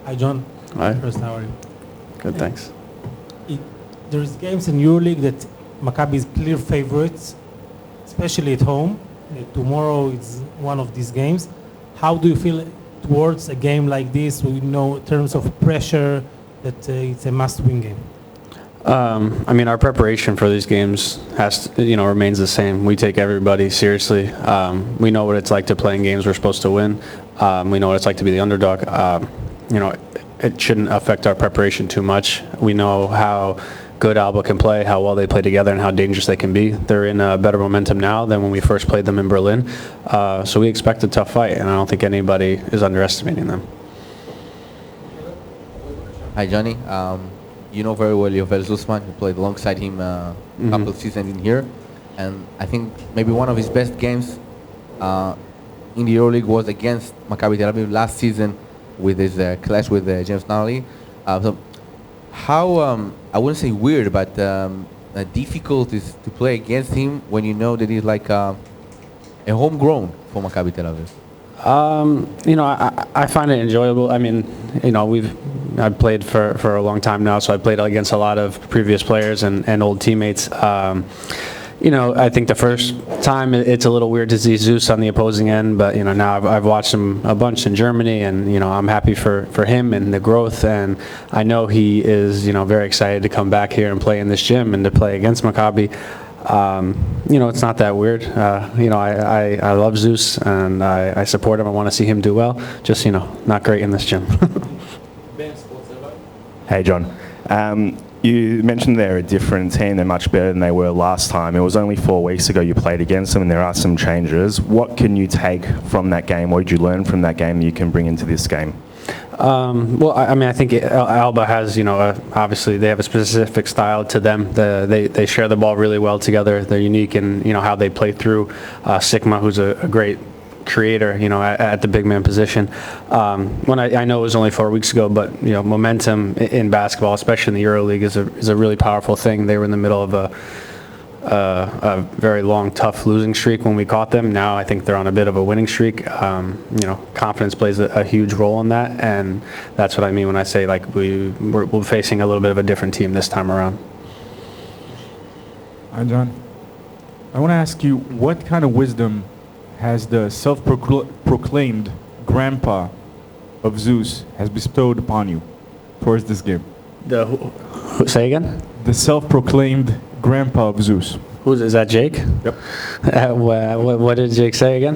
Hi, John. Hi. First, how are you? Good, thanks. There's games in EuroLeague that Maccabi is clear favorites, especially at home. Tomorrow is one of these games. How do you feel towards a game like this? We know in terms of pressure that it's a must-win game. I mean, our preparation for these games remains the same. We take everybody seriously. We know what it's like to play in games we're supposed to win. We know what it's like to be the underdog. It shouldn't affect our preparation too much. We know how good Alba can play, how well they play together, and how dangerous they can be. They're in a better momentum now than when we first played them in Berlin. So we expect a tough fight, and I don't think anybody is underestimating them. Hi, Johnny. You know very well Yovel Zussman. You played alongside him a couple of seasons in here. And I think maybe one of his best games in the EuroLeague was against Maccabi Tel Aviv last season with his clash with James Narley. So how, I wouldn't say weird, but difficult is to play against him when you know that he's like a homegrown for Maccabi Tel Aviv? I find it enjoyable. I mean, I've played for a long time now, so I played against a lot of previous players and old teammates. I think the first time it's a little weird to see Zeus on the opposing end, but now I've watched him a bunch in Germany, and I'm happy for him and the growth, and I know he is very excited to come back here and play in this gym and to play against Maccabi. It's not that weird. I love Zeus and I support him. I want to see him do well. Just not great in this gym. Hey, John. You mentioned they're a different team. They're much better than they were last time. It was only 4 weeks ago you played against them, and there are some changes. What can you take from that game? What did you learn from that game that you can bring into this game? I think Alba has, obviously they have a specific style to them. They share the ball really well together. They're unique in, how they play through Sigma, who's a great creator, at the big man position. When I know it was only 4 weeks ago, but momentum in basketball, especially in the EuroLeague, is a really powerful thing. They were in the middle of a very long, tough losing streak when we caught them. Now I think they're on a bit of a winning streak. Confidence plays a huge role in that, and that's what I mean when I say we're facing a little bit of a different team this time around. Hi, John. I want to ask you, what kind of wisdom has the self-proclaimed grandpa of Zeus has bestowed upon you towards this game? Say again? The self-proclaimed grandpa of Zeus. Is that Jake? Yep. What did Jake say again?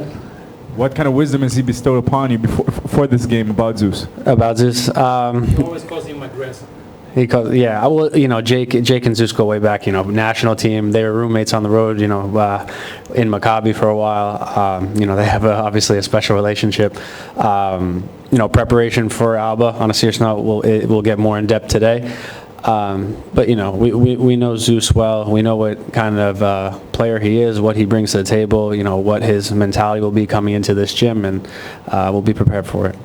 What kind of wisdom has he bestowed upon you for this game about Zeus? About Zeus? He always calls him my grandson. Jake and Zeus go way back, national team. They were roommates on the road, in Maccabi for a while. They have obviously a special relationship. Preparation for Alba, on a serious note, we'll get more in depth today. But we know Zeus well. We know what kind of player he is, what he brings to the table, what his mentality will be coming into this gym, and we'll be prepared for it.